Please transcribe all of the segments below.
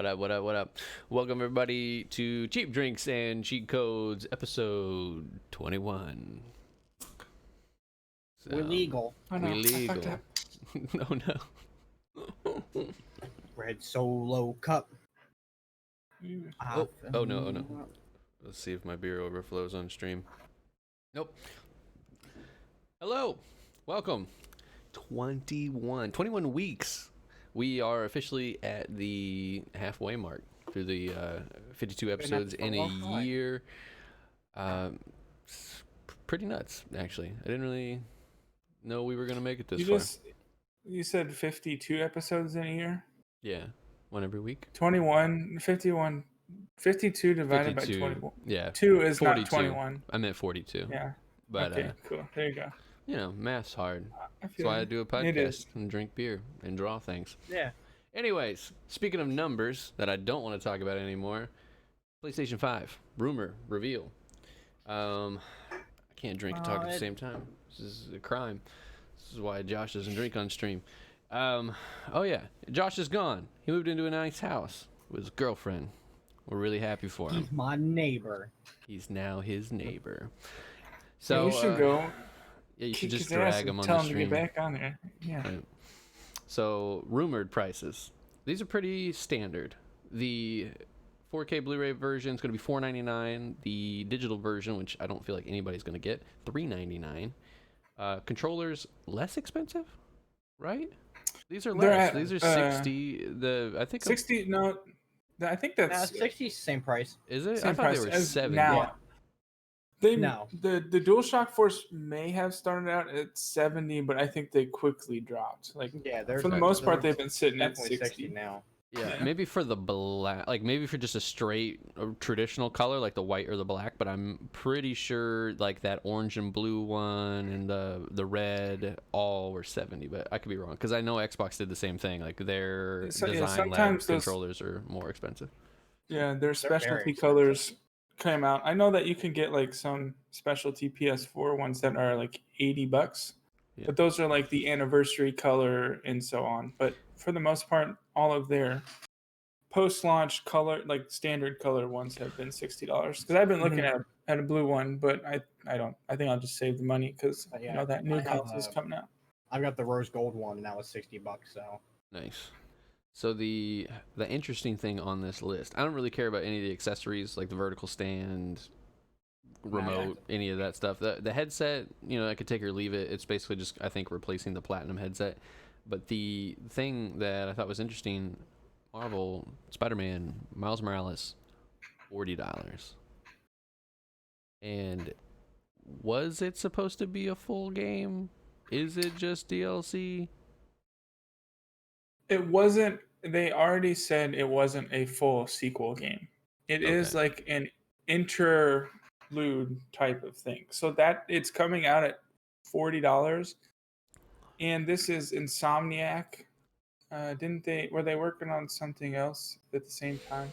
What up, what up, what up? Welcome, everybody, to Cheap Drinks and Cheat Codes, episode 21. We're legal. Oh, no. We legal. No. Red Solo Cup. Oh, no. Let's see if my beer overflows on stream. Nope. Hello. Welcome. 21 weeks. We are officially at the halfway mark through the 52 episodes in a year. Pretty nuts, actually. I didn't really know we were going to make it this far. You said 52 episodes in a year? Yeah, one every week. 51, 52 divided 52, by 21. Yeah. 2 is 42. not 21. I meant 42. Yeah. But, okay, cool. There you go. You know, math's hard. That's feel why I do a podcast is. and drink beer and draw things. Yeah. Anyways, speaking of numbers that I don't want to talk about anymore, PlayStation 5, rumor, reveal. I can't drink and talk at the same time. This is a crime. This is why Josh doesn't drink on stream. Oh yeah, Josh is gone. He moved into a nice house with his girlfriend. We're really happy for him. He's my neighbor. He's now his neighbor. So you should go. Yeah, you should kick just his ass drag him and on tell the him stream. to get back on there. Yeah. Right. So rumored prices. These are pretty standard. The 4K Blu-ray version is going to be $4.99. The digital version, which I don't feel like anybody's going to get, $3.99. Controllers less expensive, right? These are less. These are 60. I think 60. No, I think that's 60 same price. Is it? Same I thought price they were as 70. now. Yeah. The DualShock Force may have started out at 70, but I think they quickly dropped. Like, Yeah, for the most part, they've been sitting at definitely 60 now. Yeah, maybe for the black, like maybe for just a straight traditional color, like the white or the black. But I'm pretty sure like that orange and blue one and the red all were 70. But I could be wrong because I know Xbox did the same thing. Like their design lab controllers are more expensive. Yeah, their specialty colors came out. I know that you can get like some specialty PS4 ones that are like $80, but those are like the anniversary color and so on. But for the most part, all of their post-launch color, like standard color ones, have been $60. Because I've been looking at a blue one, but I think I'll just save the money because you know that new console is coming out. I've got the rose gold one, and that was $60. So Nice. So the interesting thing on this list, I don't really care about any of the accessories like the vertical stand, remote, any of that stuff. The headset, you know, I could take or leave it. It's basically just, I think, replacing the Platinum headset. But the thing that I thought was interesting, Marvel, Spider-Man, Miles Morales, $40. And was it supposed to be a full game? Is it just DLC? It wasn't. They already said it wasn't a full sequel game. It is like an interlude type of thing. So that it's coming out at $40, and this is Insomniac. Were they working on something else at the same time?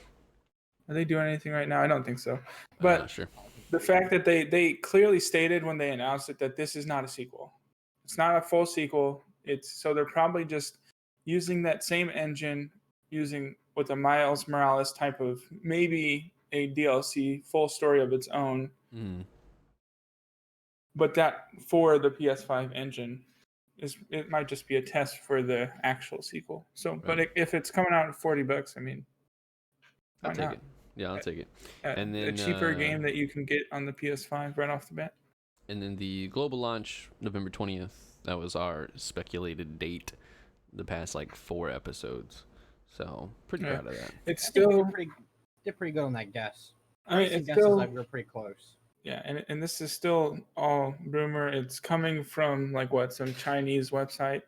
Are they doing anything right now? I don't think so. But I'm not sure. The fact that they clearly stated when they announced it that this is not a sequel. It's not a full sequel. So they're probably just using that same engine, using with a Miles Morales type of maybe a DLC full story of its own. But that for the PS5 engine it might just be a test for the actual sequel. So, right. But if it's coming out at $40, I mean, I'll take it. Yeah, I'll take it. And then a cheaper game that you can get on the PS5 right off the bat. And then the global launch, November 20th. That was our speculated date. The past like 4 episodes. So pretty proud of that. It's still did pretty good on that guess. I mean, it's still like we're pretty close. Yeah, and this is still all rumor. It's coming from like some Chinese website.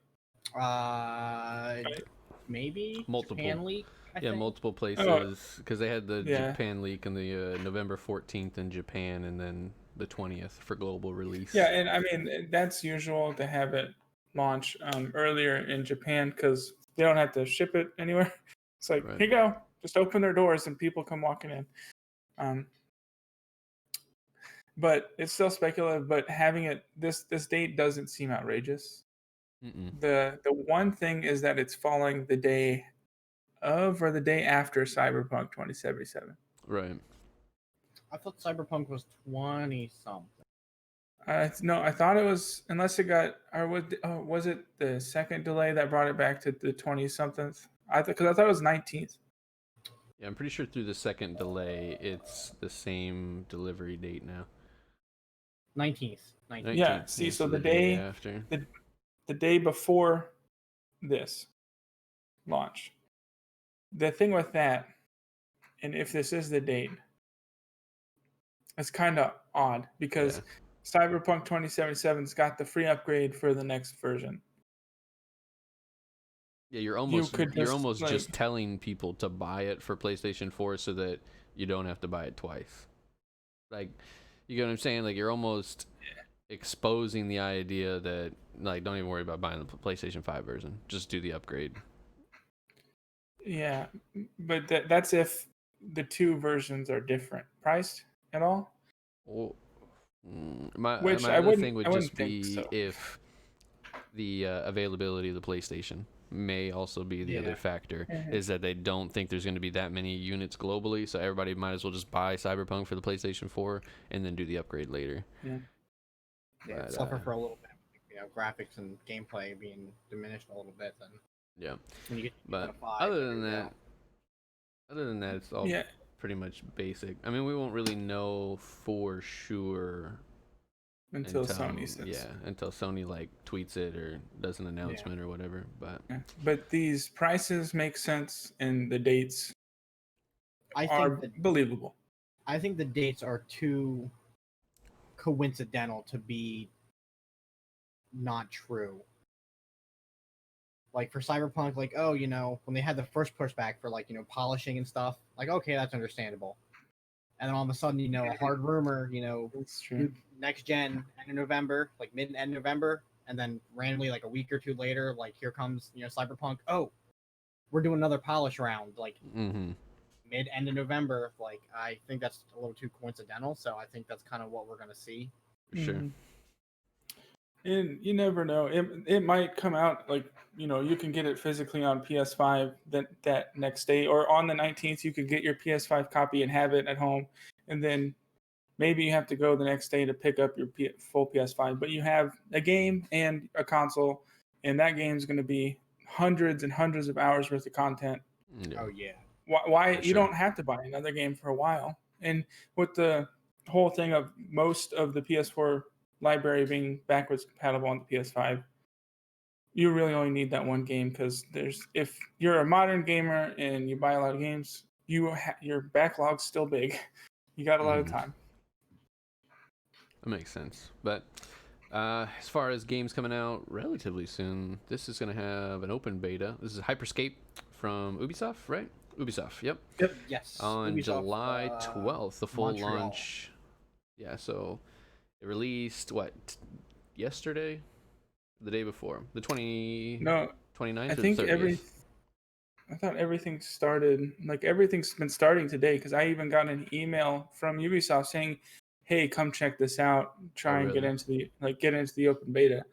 Maybe multiple Japan leak. I think. Multiple places because they had the Japan leak and the November 14th in Japan and then the 20th for global release. Yeah, and I mean that's usual to have it launch earlier in Japan because they don't have to ship it anywhere. It's like, here you go, just open their doors and people come walking in. But it's still speculative. But having it this date doesn't seem outrageous. The one thing is that it's falling the day of or the day after Cyberpunk 2077. Right. I thought Cyberpunk was 20 something. No, I thought it was, unless it got, or was it the second delay that brought it back to the 20 something? Because I thought it was 19th. Yeah, I'm pretty sure through the second delay, it's the same delivery date now. 19th. Yeah, see, so the day after. The day before this launch. The thing with that, and if this is the date, it's kind of odd because Cyberpunk 2077's got the free upgrade for the next version. Yeah, you're almost just telling people to buy it for PlayStation 4 so that you don't have to buy it twice. Like, you get what I'm saying? Like, you're almost exposing the idea that, like, don't even worry about buying the PlayStation 5 version. Just do the upgrade. Yeah, but that's if the two versions are different priced at all. Well, my Which other thing would just be so. if the availability of the PlayStation may also be the other factor, is that they don't think there's going to be that many units globally, so everybody might as well just buy Cyberpunk for the PlayStation 4 and then do the upgrade later. But, suffer for a little bit, graphics and gameplay being diminished a little bit. Then when you get but other than that, it's all pretty much basic. I mean, we won't really know for sure until Sony says. Yeah, until Sony like tweets it or does an announcement or whatever. But these prices make sense and the dates are believable. I think the dates are too coincidental to be not true. Like for Cyberpunk, like, oh, when they had the first pushback for like, polishing and stuff, like, okay, that's understandable. And then all of a sudden, a hard rumor, next gen end of November, like mid-end November, and then randomly like a week or two later, like here comes, Cyberpunk. Oh, we're doing another polish round, like mid-end of November. Like, I think that's a little too coincidental. So I think that's kind of what we're gonna see. Sure. And you never know. It might come out like, you can get it physically on PS5 that next day, or on the 19th you could get your PS5 copy and have it at home, and then maybe you have to go the next day to pick up your full PS5, but you have a game and a console, and that game is going to be hundreds and hundreds of hours worth of content. Oh yeah. Why you don't have to buy another game for a while. And with the whole thing of most of the PS4 library being backwards compatible on the PS5, you really only need that one game, because if you're a modern gamer and you buy a lot of games, your backlog's still big. You got a lot of time. That makes sense. But as far as games coming out relatively soon, this is going to have an open beta. This is Hyperscape from Ubisoft, right? Ubisoft, yep. Yes. On Ubisoft, July 12th, the full Montreal. launch. Yeah, so it released, yesterday? The day before? The 29th I or think the 30th? I thought everything started, like everything's been starting today, because I even got an email from Ubisoft saying, hey, come check this out, try and get into the open beta.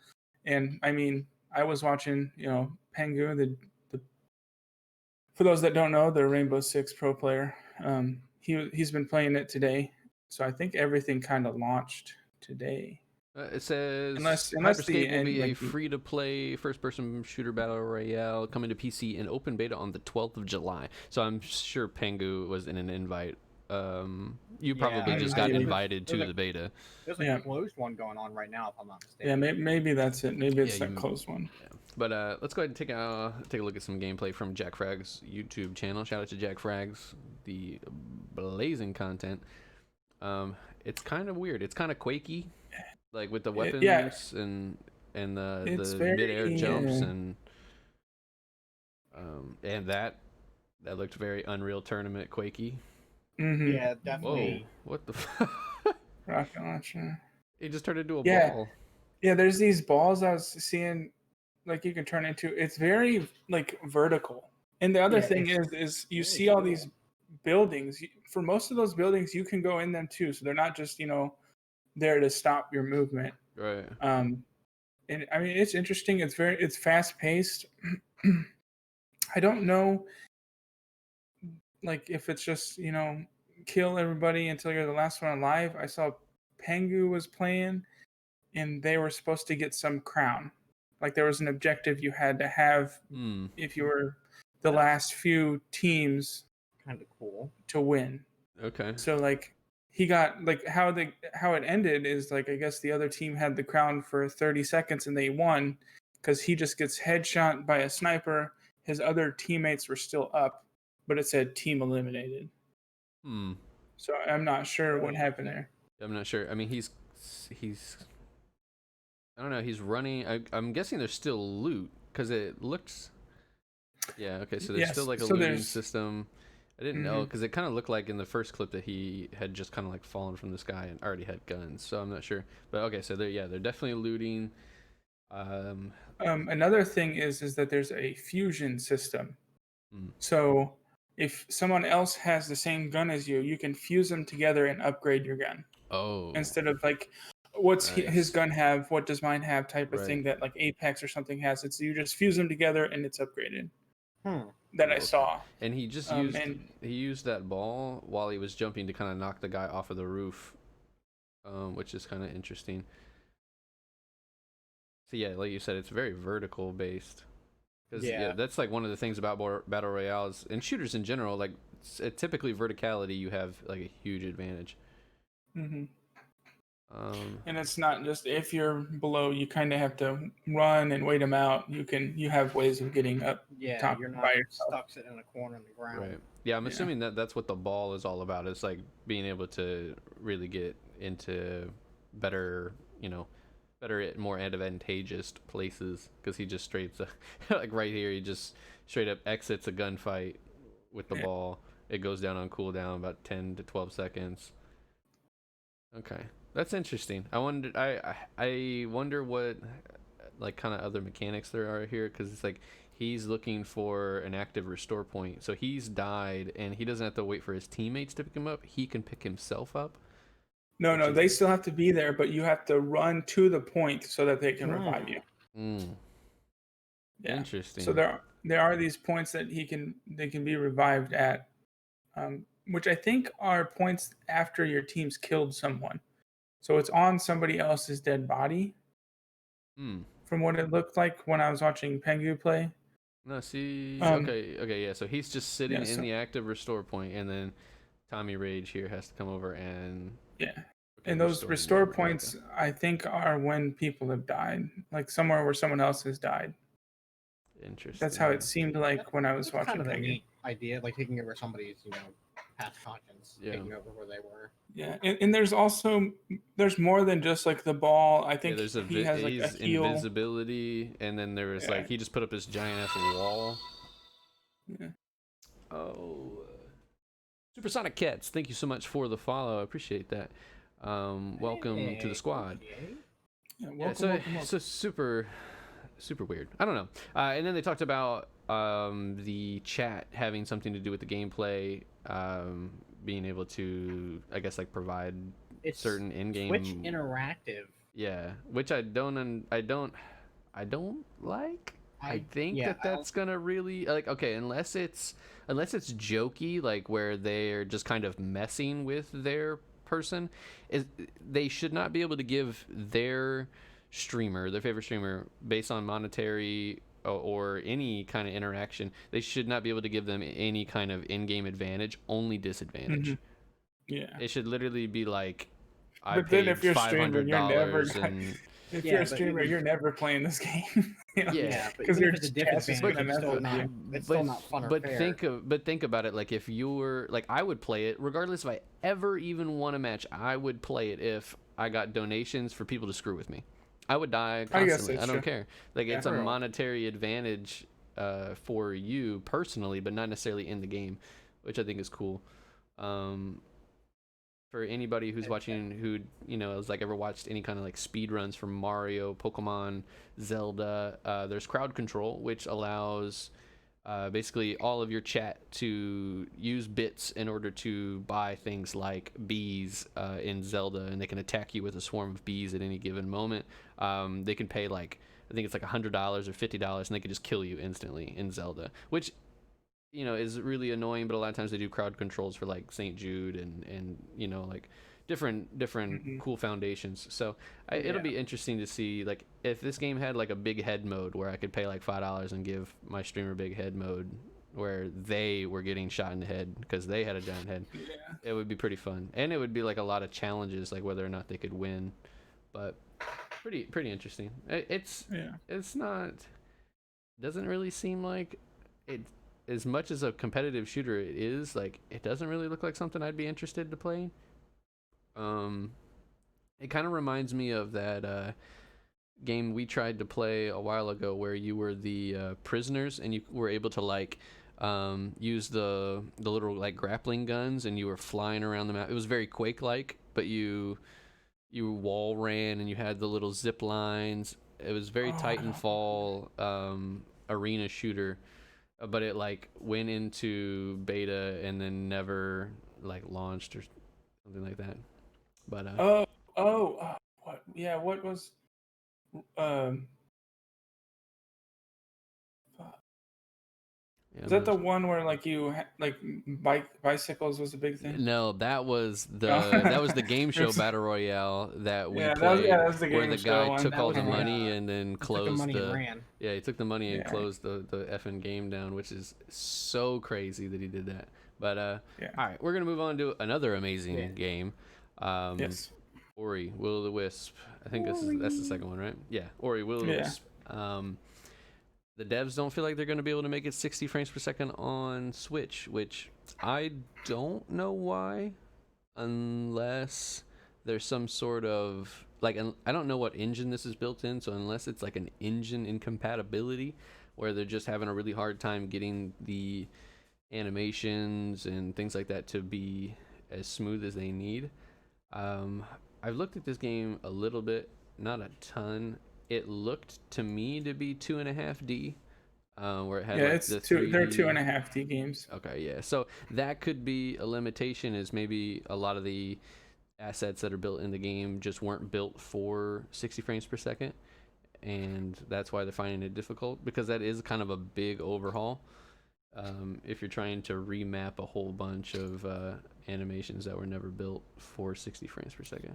And I mean, I was watching, Pengu, the for those that don't know, the Rainbow Six pro player. He's been playing it today, so I think everything kind of launched today. It says unless Hyperscape will be a free-to-play first-person shooter battle royale coming to PC in open beta on the 12th of July. So I'm sure Pengu was in an invite. You probably just got invited to the beta. There's a closed one going on right now, if I'm not mistaken. Yeah, maybe that's it. Maybe it's that closed one. Yeah. But let's go ahead and take a look at some gameplay from Jack Fragg's YouTube channel. Shout out to Jack Fragg's, the blazing content. It's kind of weird. It's kind of quakey, like with the weapons and the mid-air jumps and that looked very Unreal Tournament quakey. Mm-hmm. Yeah, definitely. Whoa, what the rocket launcher. It just turned into a ball. Yeah, there's these balls I was seeing, like you can turn into. It's very like vertical. And the other thing is you see all these buildings. For most of those buildings, you can go in them too. So they're not just there to stop your movement. Right. And I mean, it's interesting. It's fast paced. I don't know like if it's just kill everybody until you're the last one alive. I saw Pengu was playing, and they were supposed to get some crown. Like there was an objective you had to have if you were the last few teams. Kind of cool to win. Okay. So like he got like how it ended is like I guess the other team had the crown for 30 seconds and they won because he just gets headshot by a sniper. His other teammates were still up, but it said team eliminated. So I'm not sure what happened there. I'm not sure. I mean, he's I don't know. He's running. I'm guessing there's still loot because it looks. Yeah. Okay. So there's still like a looting system. I didn't know because it kind of looked like in the first clip that he had just kind of like fallen from the sky and already had guns. So I'm not sure. But okay. So they're definitely looting. Another thing is that there's a fusion system. So if someone else has the same gun as you, you can fuse them together and upgrade your gun. Oh. Instead of like, what's his gun have? What does mine have? Type of thing that like Apex or something has. It's you just fuse them together and it's upgraded. That I saw. And he just used that ball while he was jumping to kind of knock the guy off of the roof, which is kind of interesting. So yeah, like you said, it's very vertical based. Because that's like one of the things about battle royales and shooters in general. Like typically verticality, you have like a huge advantage. And it's not just if you're below, you kind of have to run and wait them out. You have ways of getting up. Yeah, you're not stuck sitting in a corner on the ground. Right. Yeah, I'm assuming that's what the ball is all about. It's like being able to really get into better, more advantageous places. Because he just straight like right here, he just straight up exits a gunfight with the ball. It goes down on cooldown about 10 to 12 seconds. Okay. That's interesting. I wonder what like kind of other mechanics there are here because it's like he's looking for an active restore point. So he's died and he doesn't have to wait for his teammates to pick him up. He can pick himself up. No, they still have to be there, but you have to run to the point so that they can revive you. Yeah. Interesting. So there are these points that they can be revived at, which I think are points after your team's killed someone. So it's on somebody else's dead body. From what it looked like when I was watching Pengu play. No, see, okay, yeah. So he's just sitting in the active restore point, and then Tommy Rage here has to come over and and those restore points I think are when people have died, like somewhere where someone else has died. Interesting. That's how it seemed like when I was watching. Kind of Pengu. a neat idea, like taking over somebody's past conscience, taking over where they were. Yeah, and there's more than just like the ball. I think there's he has like a heal. Invisibility, and then there was like he just put up this giant ass wall. Yeah. Oh, Supersonic Cats, thank you so much for the follow. I appreciate that. Welcome to the squad. Welcome. So super weird. I don't know. And then they talked about the chat having something to do with the gameplay, being able to, I guess, like provide certain in-game Twitch interactive. Yeah, which I don't like. I think that's gonna really like unless it's jokey, like where they're just kind of messing with their person, they should not be able to give their favorite streamer, based on monetary or any kind of interaction, they should not be able to give them any kind of in-game advantage, only disadvantage. It should literally be like, I paid $500 and if you're a streamer, you're never playing this game. Because there's a disadvantage. It's still not fun or fair. But think about it. Like if you're like, I would play it regardless if I ever even won a match. I would play it if I got donations for people to screw with me. I would die constantly. I don't care. Like it's a monetary advantage for you personally, but not necessarily in the game, which I think is cool. For anybody who's watching who has like ever watched any kind of like speed runs from Mario, Pokemon, Zelda, there's crowd control, which allows basically all of your chat to use bits in order to buy things like bees in Zelda, and they can attack you with a swarm of bees at any given moment. They can pay like, I think it's like $100 or $50, and they can just kill you instantly in Zelda, which is really annoying, but a lot of times they do crowd controls for like St. Jude and like different cool foundations. So it'll be interesting to see like if this game had like a big head mode where I could pay like $5 and give my streamer big head mode where they were getting shot in the head because they had a giant head. It would be pretty fun, and it would be like a lot of challenges, like whether or not they could win. But pretty interesting. It's not, doesn't really seem like it, as much as a competitive shooter it is, like it doesn't really look like something I'd be interested to play. It kind of reminds me of that game we tried to play a while ago where you were the prisoners and you were able to like use the little like grappling guns and you were flying around the map. It was very Quake like, but you wall ran and you had the little zip lines. It was very Titanfall arena shooter, but it like went into beta and then never like launched or something like that. But what? Yeah, what was is that the one where like you like bicycles was a big thing? No, that was the game show battle royale that we played, that was the game where the guy show took all the one. money and then closed he took the money and Yeah. closed the effing game down, which is so crazy that he did that. But all right, we're gonna move on to another amazing game. Yes. Ori, Will o' the Wisp. I think that's the second one, right? Yeah, Ori, Will o' the Wisp. The devs don't feel like they're going to be able to make it 60 frames per second on Switch, which I don't know why, unless there's some sort of like, I don't know what engine this is built in, so unless it's like an engine incompatibility where they're just having a really hard time getting the animations and things like that to be as smooth as they need. I've looked at this game a little bit, not a ton. It looked to me to be 2.5D, where it had it's the 2. They're 2.5D games. Okay, yeah. So that could be a limitation. Is maybe a lot of the assets that are built in the game just weren't built for 60 frames per second, and that's why they're finding it difficult, because that is kind of a big overhaul. If you're trying to remap a whole bunch of animations that were never built for 60 frames per second.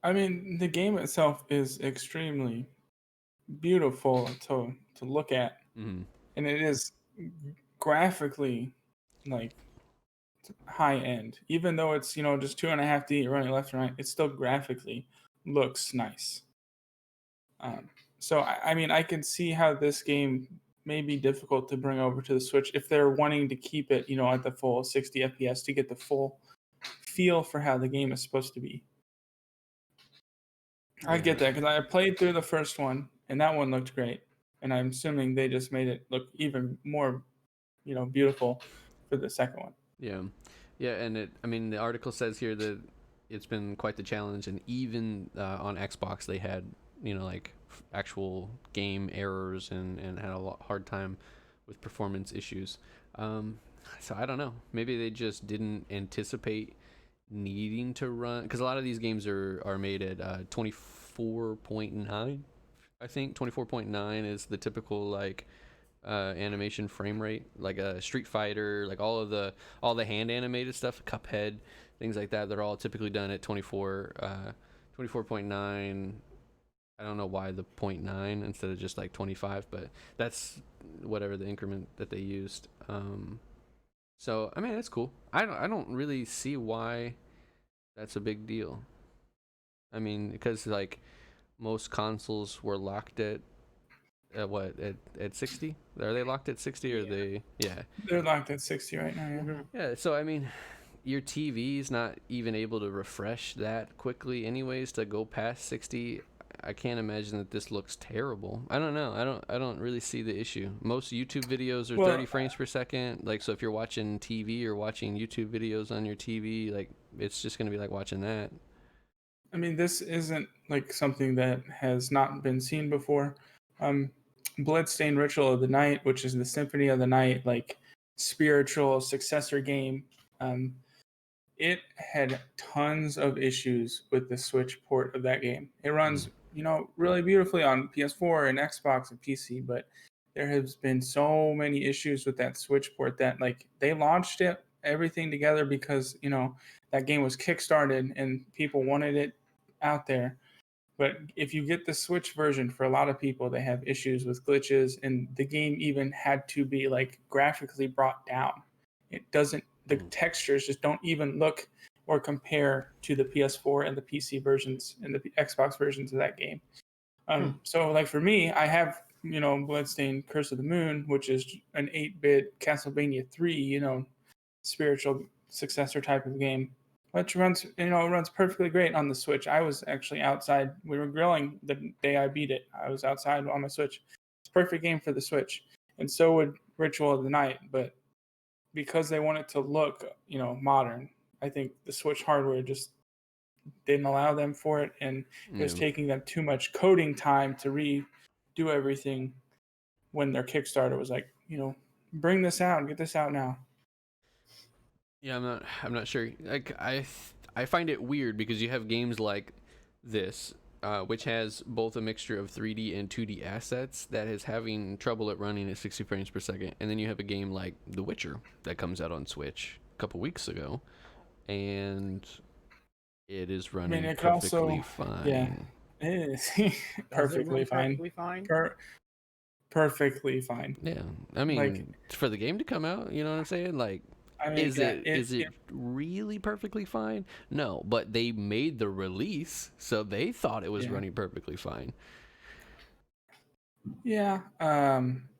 I mean, the game itself is extremely beautiful to look at, and it is graphically like high end. Even though it's just 2.5D running left and right, it still graphically looks nice. So I mean, I can see how this game may be difficult to bring over to the Switch if they're wanting to keep it, at the full 60 FPS to get the full feel for how the game is supposed to be. I get that because I played through the first one and that one looked great, and I'm assuming they just made it look even more, beautiful for the second one. Yeah, and the article says here that it's been quite the challenge, and even on Xbox they had like actual game errors and had a hard time with performance issues. So I don't know. Maybe they just didn't anticipate needing to run, because a lot of these games are made at 24.9. I think 24.9 is the typical like animation frame rate, like a Street Fighter, like all the hand animated stuff, Cuphead, things like that. They're all typically done at 24.9. I don't know why the 0.9 instead of just like 25, but that's whatever the increment that they used. So I mean, that's cool. I don't really see why that's a big deal. I mean, because like most consoles were locked at 60? Are they locked at 60 or they? Yeah, they're locked at 60 right now. Yeah. So I mean, your TV's not even able to refresh that quickly, anyways, to go past 60. I can't imagine that this looks terrible. I don't know. I don't really see the issue. Most YouTube videos are 30 frames per second. Like, so if you're watching TV or watching YouTube videos on your TV, like it's just gonna be like watching that. I mean, this isn't like something that has not been seen before. Bloodstained Ritual of the Night, which is the Symphony of the Night, like spiritual successor game, it had tons of issues with the Switch port of that game. It runs, really beautifully on PS4 and Xbox and PC, but there has been so many issues with that Switch port that like they launched everything together because, you know, that game was kickstarted and people wanted it out there. But if you get the Switch version, for a lot of people, they have issues with glitches, and the game even had to be like graphically brought down. It doesn't, the textures just don't even look or compare to the PS4 and the PC versions and the Xbox versions of that game. So like for me, I have, you know, Bloodstained Curse of the Moon, which is an 8-bit Castlevania 3, you know, spiritual successor type of game, which runs, you know, runs perfectly great on the Switch. I was actually outside. We were grilling the day I beat it. I was outside on my Switch. It's a perfect game for the Switch. And so would Ritual of the Night. But because they want it to look, you know, modern, I think the Switch hardware just didn't allow them for it. And it was taking them too much coding time to redo everything when their Kickstarter was like, you know, bring this out, get this out now. Yeah, I'm not sure. Like I find it weird because you have games like this, which has both a mixture of 3D and 2D assets that is having trouble at running at 60 frames per second, and then you have a game like The Witcher that comes out on Switch a couple weeks ago, and it is running perfectly fine. Yeah, it is perfectly fine. Perfectly fine. Perfectly fine. Yeah, I mean, like, for the game to come out, you know what I'm saying? Like, I mean, is it really perfectly fine? No, but they made the release, so they thought it was running perfectly fine. Yeah.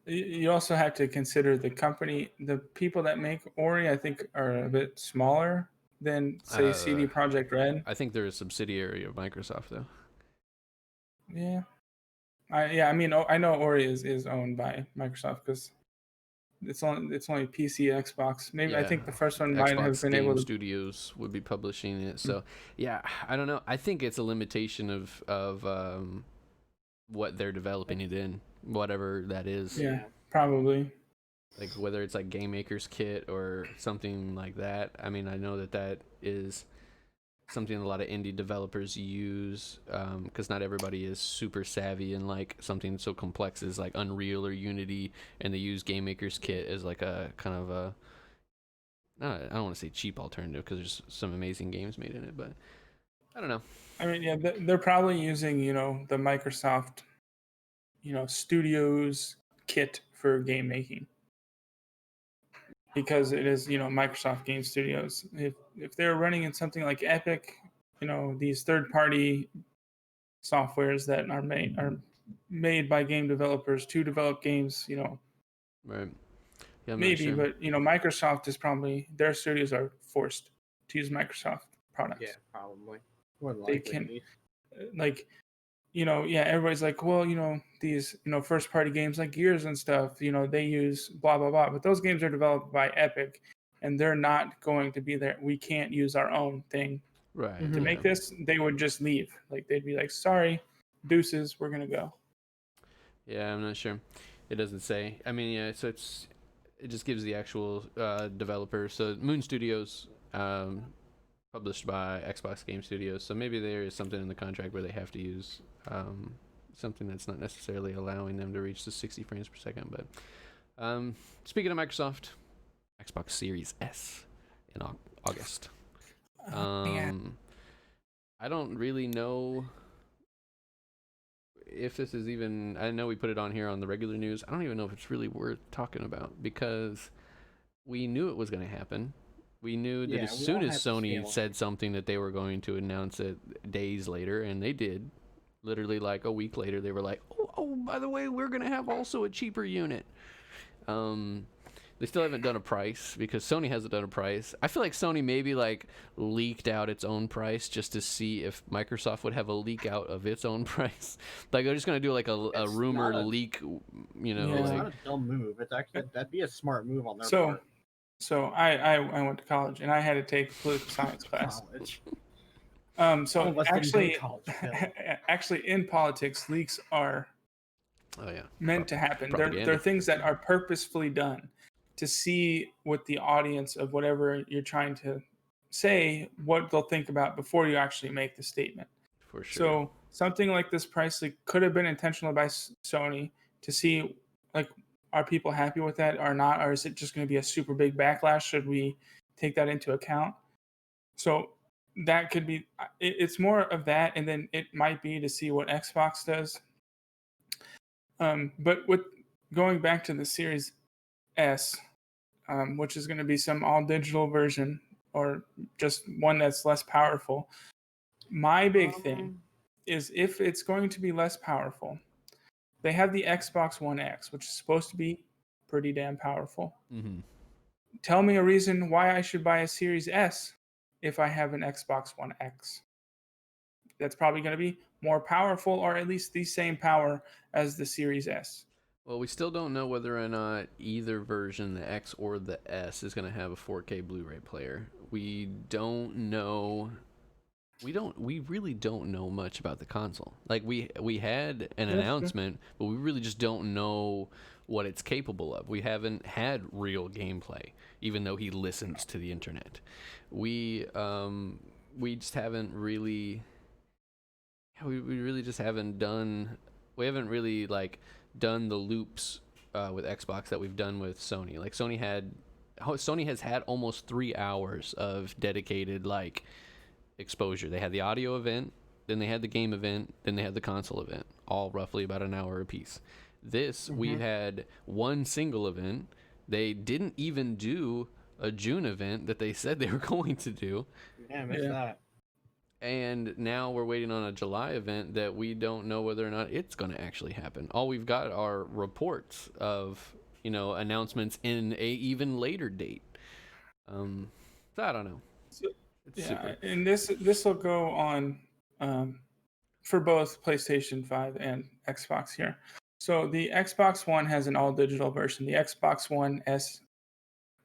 You also have to consider the company, the people that make Ori, I think, are a bit smaller than, say, CD Projekt Red. I think they're a subsidiary of Microsoft, though. Yeah. I mean, I know Ori is owned by Microsoft because it's only PC, Xbox. Maybe I think the first one might have been able to. Studios would be publishing it. So yeah, I don't know. I think it's a limitation of what they're developing it in, whatever that is. Yeah, probably. Like whether it's like Game Maker's Kit or something like that. I mean, I know that is something a lot of indie developers use, because not everybody is super savvy in like something so complex as like Unreal or Unity, and they use Game Maker's Kit as like a kind of a, I don't want to say cheap alternative because there's some amazing games made in it, but I don't know. I mean, yeah, they're probably using, you know, the Microsoft, you know, Studios kit for game making, because it is, you know, Microsoft Game Studios. If they're running in something like Epic, you know, these third-party softwares that are made by game developers to develop games, you know, right? Yeah, maybe, sure. But you know, Microsoft is probably, their studios are forced to use Microsoft products. Yeah, probably. They can, like, you know, yeah, everybody's like, well, you know, these, you know, first party games like Gears and stuff, you know, they use blah, blah, blah. But those games are developed by Epic, and they're not going to be there. We can't use our own thing to make this. They would just leave. Like, they'd be like, sorry, deuces, we're going to go. Yeah, I'm not sure. It doesn't say. I mean, yeah, so it just gives the actual developer. So Moon Studios, published by Xbox Game Studios. So maybe there is something in the contract where they have to use something that's not necessarily allowing them to reach the 60 frames per second. But speaking of Microsoft, Xbox Series S in August. I don't really know if this is even, I know we put it on here on the regular news. I don't even know if it's really worth talking about because we knew it was going to happen. We knew that as soon as Sony said something that they were going to announce it days later, and they did. Literally like a week later, they were like, oh, by the way, we're going to have also a cheaper unit. They still haven't done a price because Sony hasn't done a price. I feel like Sony maybe like leaked out its own price just to see if Microsoft would have a leak out of its own price. Like they're just going to do like a rumor leak, you know. It's like, not a dumb move. It's actually, that'd be a smart move on their part. So I went to college and I had to take political science class. So actually in politics, leaks are meant to happen. They're things that are purposefully done to see what the audience of whatever you're trying to say, what they'll think about before you actually make the statement. For sure. So something like this price leak could have been intentional by Sony to see like Are people happy with that or not? Or is it just going to be a super big backlash? Should we take that into account? So that could be, it's more of that. And then it might be to see what Xbox does. But with going back to the Series S, which is going to be some all digital version or just one that's less powerful. My big thing is if it's going to be less powerful, they have the Xbox One X, which is supposed to be pretty damn powerful. Mm-hmm. Tell me a reason why I should buy a Series S if I have an Xbox One X. That's probably going to be more powerful, or at least the same power as the Series S. Well, we still don't know whether or not either version, the X or the S, is going to have a 4K Blu-ray player. We don't know. We really don't know much about the console. Like we had an announcement, but we really just don't know what it's capable of. We haven't had real gameplay, even though he listens to the internet. We just haven't really. We really just haven't done. We haven't really done the loops with Xbox that we've done with Sony. Like Sony has had almost 3 hours of dedicated exposure. They had the audio event, then they had the game event, then they had the console event, all roughly about an hour apiece. This, we've had one single event. They didn't even do a June event that they said they were going to do. Yeah, I missed that. And now we're waiting on a July event that we don't know whether or not it's going to actually happen. All we've got are reports of, announcements in a even later date. So I don't know. And this will go on for both PlayStation 5 and Xbox here. So the Xbox One has an all digital version. The Xbox One S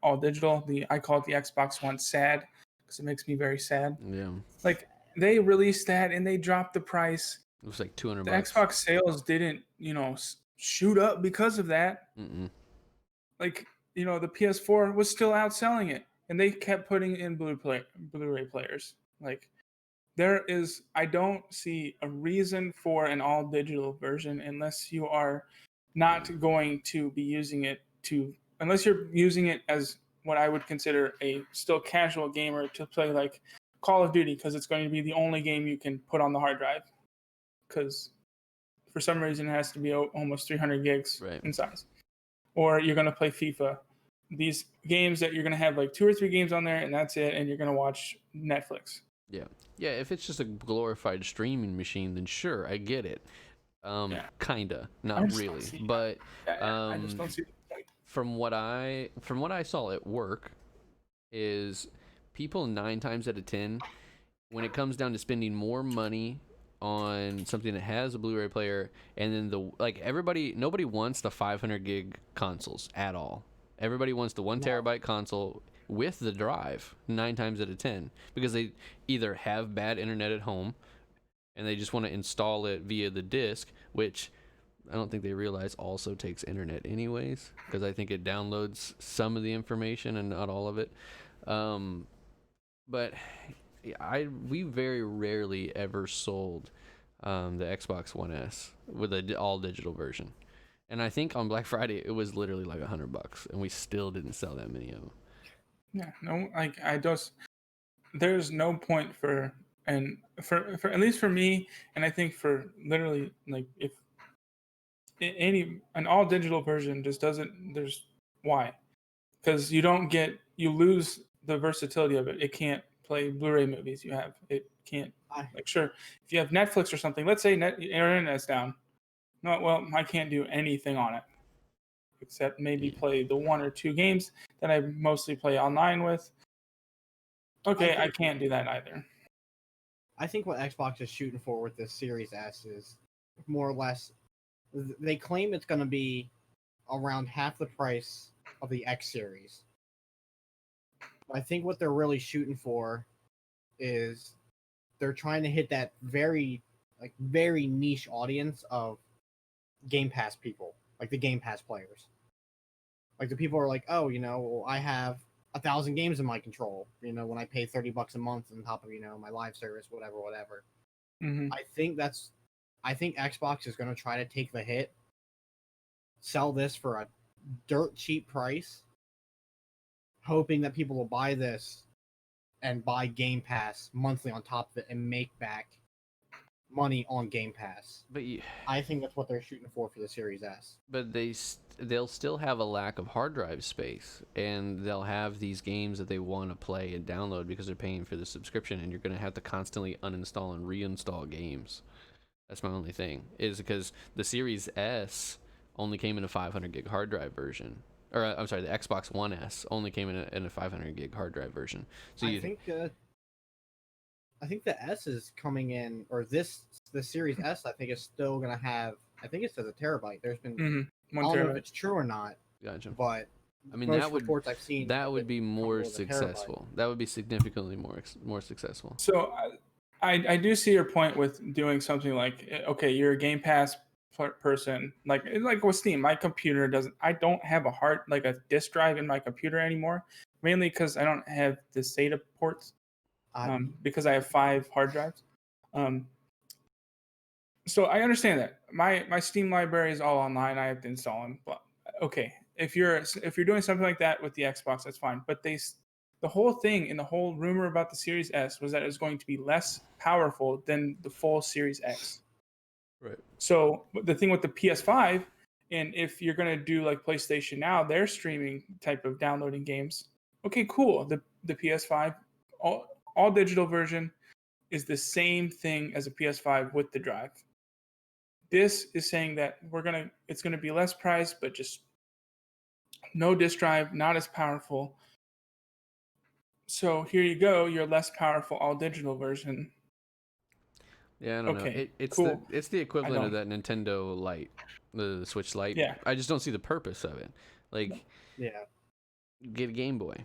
all digital. I call it the Xbox One sad because it makes me very sad. Yeah. They released that and they dropped the price. It was like $200. The Xbox sales didn't, shoot up because of that. Mm-mm. The PS4 was still outselling it, and they kept putting in Blu-ray players. I don't see a reason for an all digital version unless you are not going to be using it unless you're using it as what I would consider a still casual gamer to play Call of Duty, because it's going to be the only game you can put on the hard drive, because for some reason it has to be almost 300 gigs in size. Or you're going to play FIFA. These games that you're going to have 2 or 3 games on there and that's it, and you're going to watch Netflix. Yeah. Yeah, if it's just a glorified streaming machine, then sure, I get it. Kinda. Not really. But I just don't see the point. From what I saw at work is people 9 times out of 10, when it comes down to spending more money on something that has a Blu-ray player, and then nobody wants the 500 gig consoles at all. Everybody wants the 1 terabyte console with the drive 9 times out of 10, because they either have bad internet at home and they just want to install it via the disc, which I don't think they realize also takes internet anyways, because I think it downloads some of the information and not all of it. But we very rarely ever sold the Xbox One S with an all digital version, and I think on Black Friday it was literally $100, and we still didn't sell that many of them. Yeah, no, there's no point for at least for me, and I think for literally if an all digital version just doesn't. Why? Because you lose the versatility of it. It can't play Blu-ray movies. It can't. Sure, if you have Netflix or something, let's say your internet's down. No, well, I can't do anything on it except maybe play the 1 or 2 games that I mostly play online with. Okay, I can't do that either. I think what Xbox is shooting for with this Series S is more or less, they claim it's going to be around half the price of the X series. I think what they're really shooting for is they're trying to hit that very niche audience of Game Pass people, the Game Pass players. The people are I have 1,000 games in my control, when I pay $30 a month on top of, my live service, whatever. Mm-hmm. I think Xbox is going to try to take the hit, sell this for a dirt cheap price, hoping that people will buy this and buy Game Pass monthly on top of it and make back money on Game Pass. But I think that's what they're shooting for the Series S. But they'll still have a lack of hard drive space, and they'll have these games that they want to play and download because they're paying for the subscription, and you're going to have to constantly uninstall and reinstall games. That's my only thing, is because the Series S only came in a 500 gig hard drive version. Or, I'm sorry, the Xbox One S only came in a 500 gig hard drive version. So I think the S is coming in, or the Series S, I think is still gonna have. I think it says a terabyte. There's been, I don't know if it's true or not. Gotcha. But I mean, most reports I've seen, that would be more successful. That would be significantly more successful. So I do see your point with doing something like, okay, you're a Game Pass person, like with Steam. My computer I don't have a disk drive in my computer anymore, mainly because I don't have the SATA ports, because I have 5 hard drives. So I understand that my Steam library is all online. I have to install them. But okay, if you're doing something like that with the Xbox, that's fine. But the whole thing and the whole rumor about the Series S was that it was going to be less powerful than the full Series X. Right. So the thing with the PS5, and if you're going to do like PlayStation Now, their streaming type of downloading games, okay, cool. The PS5 all digital version is the same thing as a PS5 with the drive. This is saying that it's gonna be less price, but just no disk drive, not as powerful. So here you go, your less powerful all digital version. Yeah, I don't know. It's cool. It's the equivalent of that Nintendo Lite, the Switch Lite. Yeah. I just don't see the purpose of it. Like, yeah, get a Game Boy.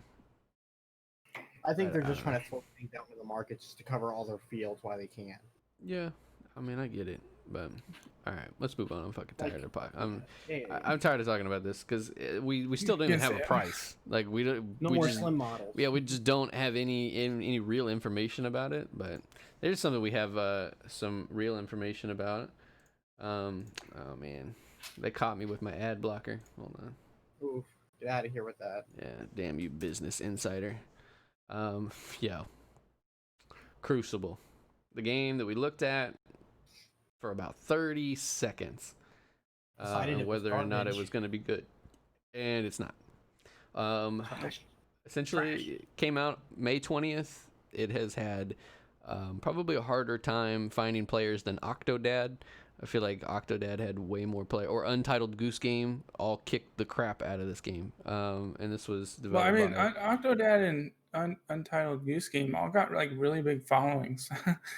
I think they're just trying to throw things out into the market just to cover all their fields while they can. Yeah, I mean, I get it, but all right, let's move on. I'm fucking tired of I'm tired of talking about this because we still don't even have a price. Like we don't. No more slim models. Yeah, we just don't have any real information about it. But there's something we have some real information about it. Oh man, they caught me with my ad blocker. Hold on. Oof, get out of here with that. Yeah, damn you, Business Insider. Yeah. Crucible, the game that we looked at for about 30 seconds, whether or not it was going to be good, and it's not. Essentially, it came out May 20th. It has had probably a harder time finding players than Octodad. I feel like Octodad had way more play, or Untitled Goose Game all kicked the crap out of this game. And this was developed by Octodad and Untitled Goose Game all got like really big followings.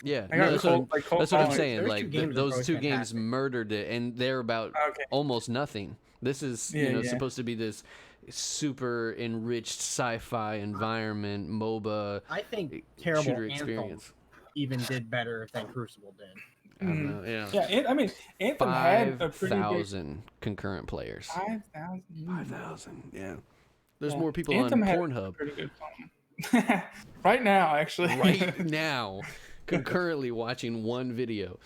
Yeah, that's what I'm saying. Those like those two games murdered it, and they're about almost nothing. This is supposed to be this super enriched sci-fi environment MOBA. I think terrible shooter Anthem experience even did better than Crucible did. I don't know, yeah. Yeah, I mean, Anthem had a pretty 5,000 concurrent players. 5,000. 5,000. Yeah. There's more people Anthem on had Pornhub. Pretty good phone. Right now, actually. Right now, concurrently watching one video.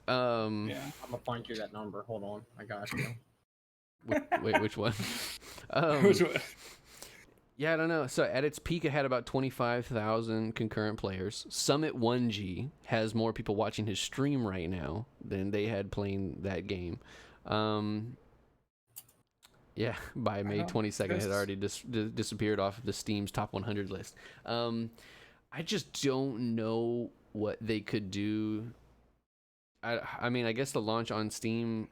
I'm gonna find you that number. Hold on, I got you. Wait, which one? Which one? Yeah, I don't know. So at its peak, it had about 25,000 concurrent players. Summit 1G has more people watching his stream right now than they had playing that game. Yeah, by May 22nd, it had already disappeared off of the Steam's top 100 list. I just don't know what they could do. I mean, I guess the launch on Steam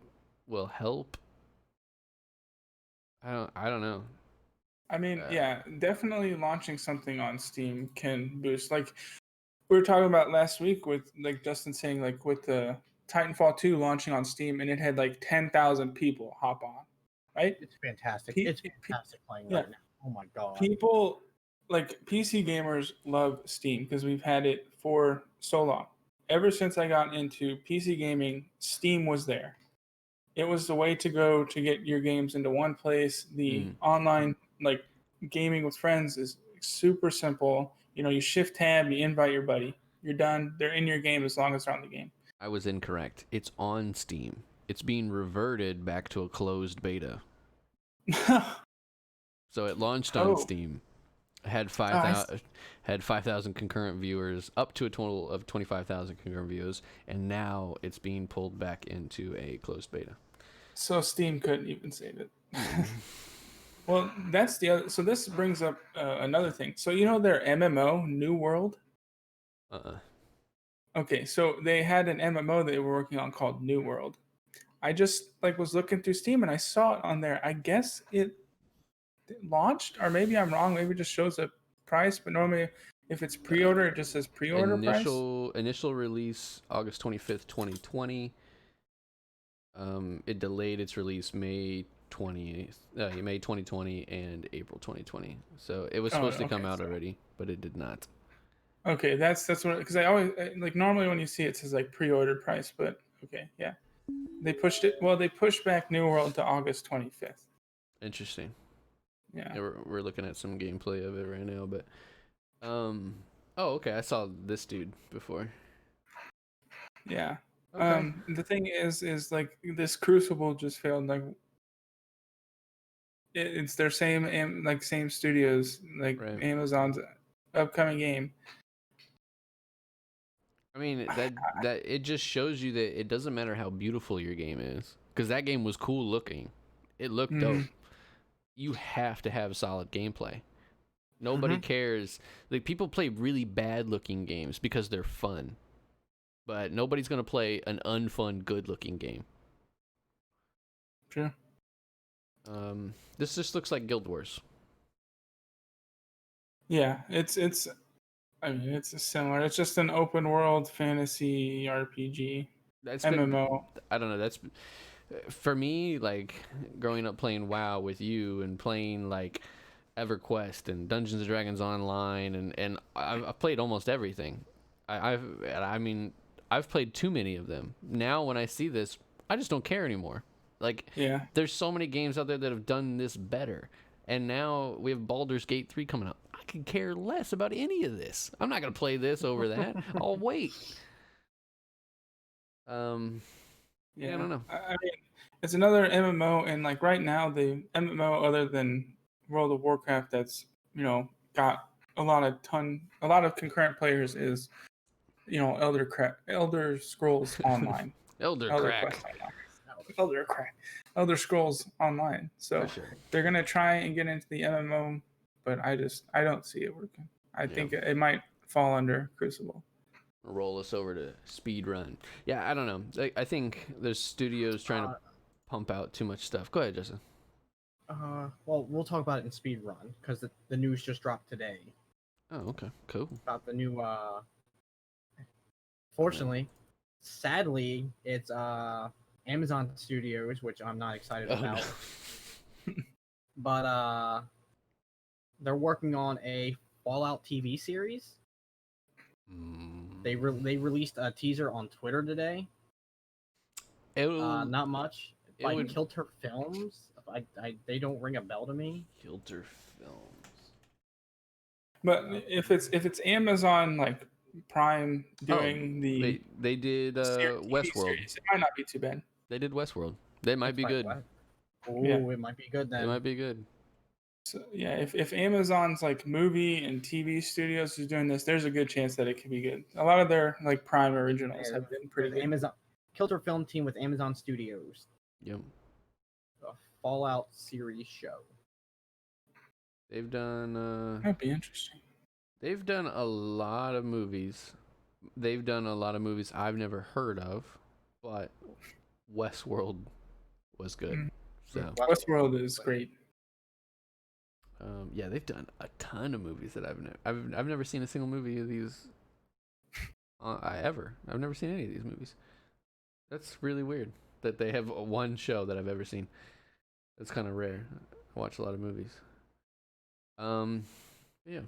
will help. I don't know. I mean, yeah, definitely launching something on Steam can boost. Like we were talking about last week with like Justin saying, like with the Titanfall 2 launching on Steam, and it had like 10,000 people hop on. Right? It's fantastic. It's fantastic playing right now. Oh my god. People like PC gamers love Steam because we've had it for so long. Ever since I got into PC gaming, Steam was there. It was the way to go to get your games into one place. The online like gaming with friends is super simple. You know, you shift tab, you invite your buddy. You're done. They're in your game as long as they're on the game. I was incorrect. It's on Steam. It's being reverted back to a closed beta. So it launched on Steam. Had 5,000 concurrent viewers, up to a total of 25,000 concurrent viewers, and now it's being pulled back into a closed beta. So Steam couldn't even save it. Well, that's the other. So this brings up another thing. So their MMO, New World. Okay, so they had an MMO they were working on called New World. I just was looking through Steam and I saw it on there. I guess it launched, or maybe I'm wrong. Maybe it just shows a price, but normally if it's pre-order, it just says pre-order price. Initial release August 25th, 2020. It delayed its release May 2020 and April 2020. So it was supposed to come out already, but it did not. Okay, that's what, because I always normally when you see it says pre-order price, but okay, yeah. They pushed it. Well, they pushed back New World to August 25th. Interesting. Yeah, we're looking at some gameplay of it right now, but okay, I saw this dude before. Yeah. Okay. The thing is this Crucible just failed. It's their same studios, right. Amazon's upcoming game. I mean, that it just shows you that it doesn't matter how beautiful your game is, because that game was cool looking. It looked dope. You have to have solid gameplay. Nobody cares. People play really bad looking games because they're fun, but nobody's gonna play an unfun, good looking game. Sure. This just looks like Guild Wars. Yeah, it's similar. It's just an open world fantasy RPG. That's MMO. I don't know. That's for me. Growing up playing WoW with you and playing EverQuest and Dungeons and Dragons Online, and I've played almost everything. I've played too many of them. Now when I see this, I just don't care anymore. There's so many games out there that have done this better, and now we have Baldur's Gate 3 coming up. I could care less about any of this. I'm not gonna play this over that. I'll wait. Yeah, I don't know. I mean, it's another MMO, and right now the MMO other than World of Warcraft that's got a lot of concurrent players is Elder Scrolls Online. Elder Scrolls Online. So they're gonna try and get into the MMO, but I don't see it working. I think it might fall under Crucible. Roll us over to speedrun. Yeah, I don't know. I think there's studios trying to pump out too much stuff. Go ahead, Justin. Well, we'll talk about it in speedrun because the news just dropped today. Oh, okay, cool. About the new. Fortunately, sadly, it's Amazon Studios, which I'm not excited about. No. But they're working on a Fallout TV series. They released a teaser on Twitter today. Not much. By Kilter Films. They don't ring a bell to me. Kilter Films. But if it's Amazon Prime doing they did Westworld. Series, it might not be too bad. They did Westworld. They might be good. It might be good then. It might be good. So yeah, if Amazon's movie and TV studios is doing this, there's a good chance that it could be good. A lot of their Prime originals have been pretty good. Amazon Kilter Film team with Amazon Studios. Yep. A Fallout series show. They've done that'd be interesting. They've done a lot of movies. They've done a lot of movies I've never heard of, but Westworld was good. So Westworld is great. Yeah, they've done a ton of movies that I've never seen a single movie of these. I've never seen any of these movies. That's really weird that they have one show that I've ever seen. That's kind of rare. I watch a lot of movies. Yeah.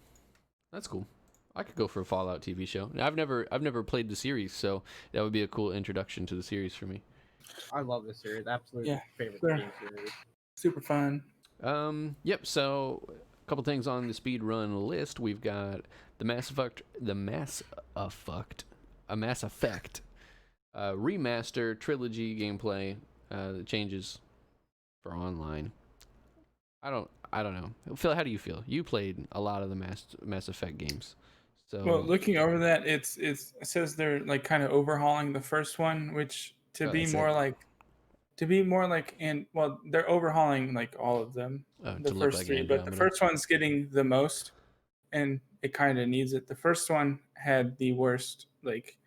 That's cool. I could go for a Fallout TV show. I've never played the series, so that would be a cool introduction to the series for me. I love this series. Absolutely favorite game series. Super fun. Yep. So a couple things on the speed run list. We've got a Mass Effect remaster trilogy gameplay. The changes for online. I don't know. Phil, how do you feel? You played a lot of the Mass Effect games. So Well, looking over that, it says they're like kind of overhauling the first one, which to be that's more it. like and well, they're overhauling like all of them, the To look first like three, but the Andromeda. first one's getting the most, and it kind of needs it. The first one had the worst like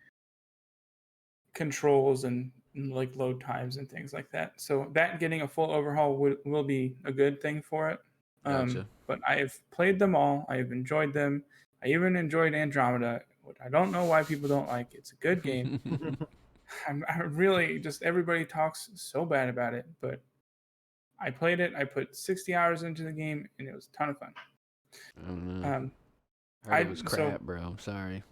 controls and like load times and things like that. So that getting a full overhaul will be a good thing for it. Gotcha. But I've played them all. I've enjoyed them. I even enjoyed Andromeda, which I don't know why people don't like. It's a good game. I really just everybody talks so bad about it, but I played it. I put 60 hours into the game, and it was a ton of fun. I don't know. I Heard it was crap, bro. I'm sorry.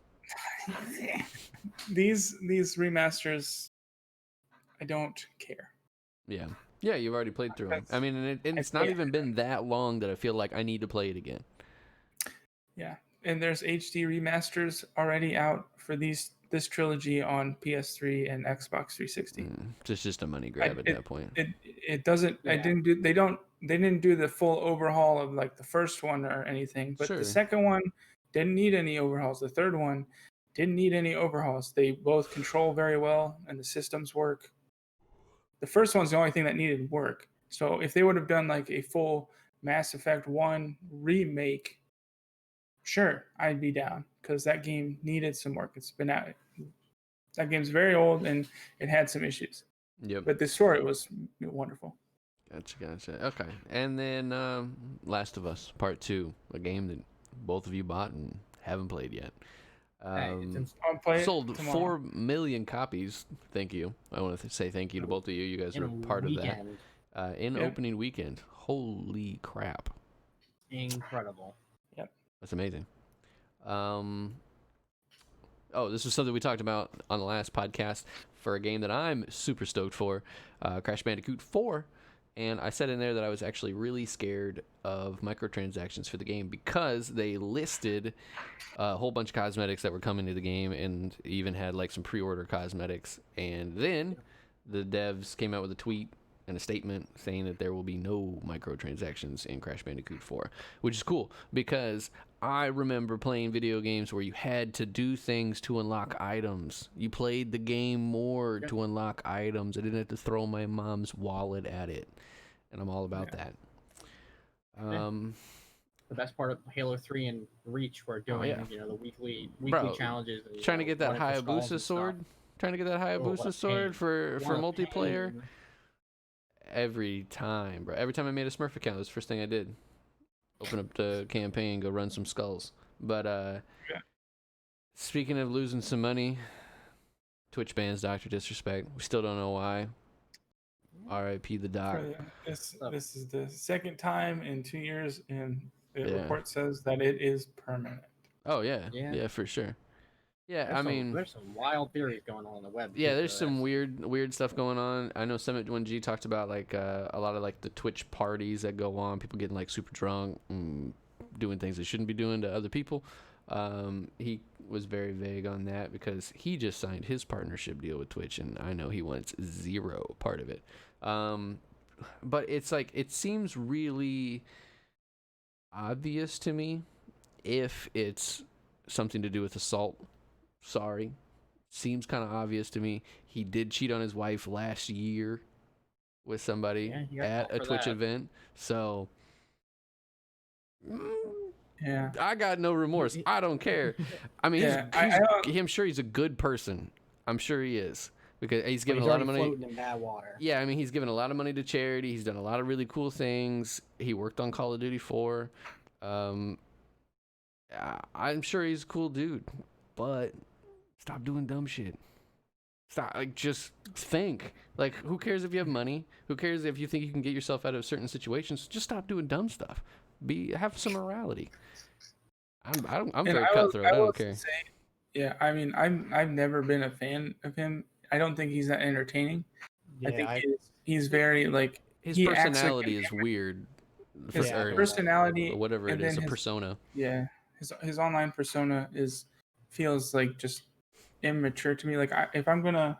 These remasters, I don't care. Yeah. Yeah, you've already played through them. I mean, and it's not even been that long that I feel like I need to play it again. Yeah, and there's HD remasters already out for this trilogy on PS3 and Xbox 360. It's just a money grab at that point. It doesn't. Yeah. They didn't do the full overhaul of like the first one or anything. But the second one didn't need any overhauls. The third one didn't need any overhauls. They both control very well and the systems work. The first one's the only thing that needed work. So if they would have done like a full Mass Effect 1 remake, sure, I'd be down because that game needed some work. It's been out. That game's very old and it had some issues. Yep. But the story was wonderful. Gotcha. Okay. And then Last of Us Part 2, a game that both of you bought and haven't played yet. Sold 4 million copies. Thank you. I want to say thank you to both of you. You guys were part of that. Opening weekend. Holy crap. Incredible. Yep. That's amazing. This was something we talked about on the last podcast for a game that I'm super stoked for, Crash Bandicoot 4. And I said in there that I was actually really scared of microtransactions for the game because they listed a whole bunch of cosmetics that were coming to the game and even had like some pre-order cosmetics. And then the devs came out with a tweet and a statement saying that there will be no microtransactions in Crash Bandicoot 4, which is cool because I remember playing video games where you had to do things to unlock items. You played the game more to unlock items. I didn't have to throw my mom's wallet at it, and I'm all about that. The best part of Halo 3 and Reach were doing, the weekly challenges. And, trying to get that Hayabusa sword. Trying to get that Hayabusa sword for multiplayer. Every time, bro. Every time I made a Smurf account, that was the first thing I did. Open up the campaign, go run some skulls. But speaking of losing some money, Twitch bans Dr. Disrespect. We still don't know why. R.I.P. the doc. This is the second time in 2 years, and the report says that it is permanent. Oh, yeah, for sure. Yeah, there's some wild theories going on the web. Yeah, there's some weird stuff going on. I know Summit 1G talked about like a lot of like the Twitch parties that go on, people getting like super drunk and doing things they shouldn't be doing to other people. He was very vague on that because he just signed his partnership deal with Twitch, and I know he wants zero part of it. But it's like it seems really obvious to me if it's something to do with assault. Sorry. Seems kind of obvious to me. He did cheat on his wife last year with somebody at a Twitch event. So, I got no remorse. I don't care. I mean, I'm sure he's a good person. I'm sure he is. Because he's given a lot of money. Floating in bad water. Yeah, I mean, he's given a lot of money to charity. He's done a lot of really cool things. He worked on Call of Duty 4. I'm sure he's a cool dude. But stop doing dumb shit. Stop. Like, just think. Like, who cares if you have money? Who cares if you think you can get yourself out of certain situations? Just stop doing dumb stuff. Have some morality. I'm very cutthroat. I don't care. I mean, I've never been a fan of him. I don't think he's that entertaining. Yeah, I think he's very like his personality is weird. His personality, or whatever it is, a persona. Yeah, his online persona feels like just immature to me. Like if I'm gonna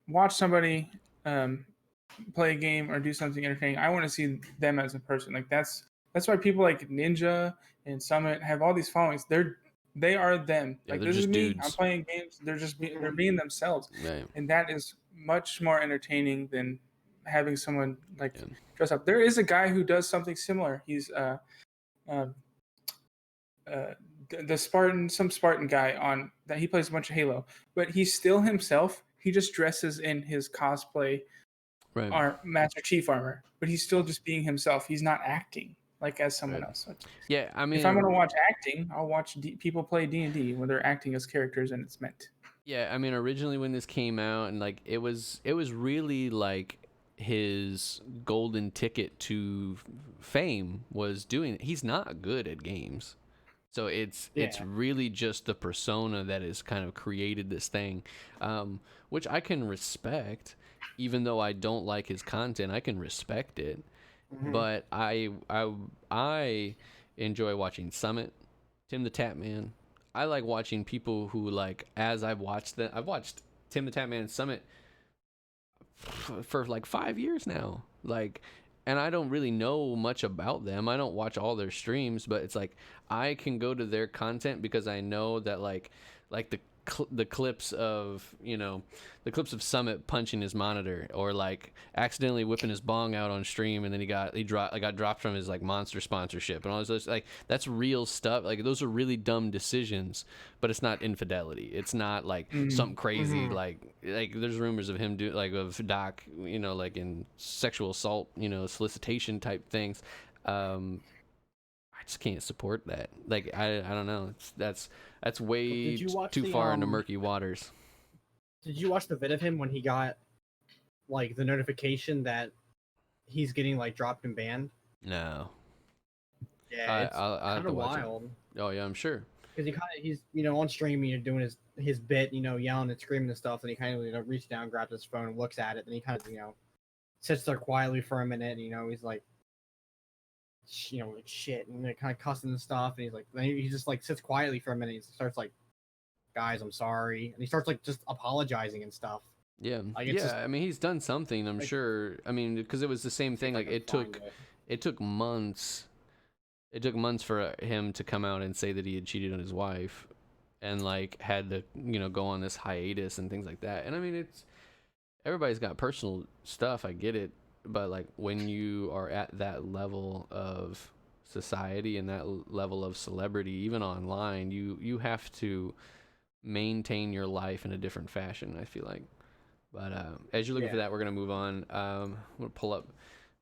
watch somebody play a game or do something entertaining, I want to see them as a person. Like that's why people like Ninja and Summit have all these followings. They are them. Yeah, Like they're this is just me. dudes. I'm playing games. They're being themselves, Right. and that is much more entertaining than having someone like Yeah. dress up. There is a guy who does something similar. He's uh, the some Spartan guy on that. He plays a bunch of Halo, but he's still himself. He just dresses in his cosplay Right. Master Chief armor, but he's still just being himself. He's not acting like as someone Right. else. Yeah, I mean, if I'm gonna watch acting, I'll watch people play D&D when they're acting as characters and it's meant. yeah, I mean, originally when this came out, and like it was really like his golden ticket to fame was doing it. He's not good at games. So it's really just the persona that has kind of created this thing, which I can respect, even though I don't like his content. I can respect it, but I enjoy watching Summit, Tim the Tatman. I like watching people who like as I've watched Tim the Tatman and Summit for like 5 years now, like. And I don't really know much about them. I don't watch all their streams, but it's like I can go to their content because I know that like the clips of the clips of Summit punching his monitor or like accidentally whipping his bong out on stream, and then he got dropped from his like Monster sponsorship and all this, like that's real stuff. Like those are really dumb decisions, but it's not infidelity. It's not like something crazy. Like there's rumors of him of Doc, like in sexual assault, solicitation type things. I just can't support that. Like I don't know. That's way too far into murky waters. Did you watch the vid of him when he got like the notification that he's getting like dropped and banned? No. Yeah, it's kind of wild. Oh yeah, I'm sure. Because he's on stream, doing his bit, yelling and screaming and stuff. And he kind of reaches down, grabs his phone, and looks at it. Then he kind of sits there quietly for a minute. He's like, like shit, and they're kind of cussing and stuff. And he's like, then he just like sits quietly for a minute. He starts like, guys, I'm sorry, and he starts like just apologizing and stuff. Yeah, like, I mean, he's done something, I'm sure. I mean, because it was the same thing. Like it took months. It took months for him to come out and say that he had cheated on his wife, and like had to go on this hiatus and things like that. And I mean, everybody's got personal stuff. I get it. But like when you are at that level of society and that level of celebrity, even online, you have to maintain your life in a different fashion, I feel like. But as you're looking for that, we're gonna move on. I'm gonna pull up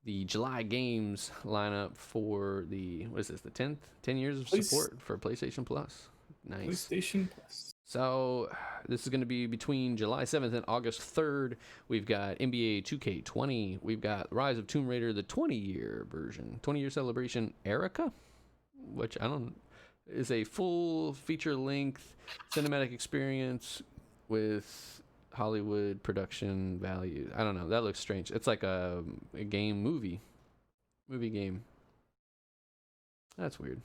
the July games lineup for the 10 years of support for PlayStation Plus. Nice. PlayStation Plus. So this is going to be between July 7th and August 3rd. We've got NBA 2K20. We've got Rise of Tomb Raider, the 20-year version, 20-year celebration, Erica, which is a full feature-length cinematic experience with Hollywood production value. I don't know. That looks strange. It's like a movie game. That's weird.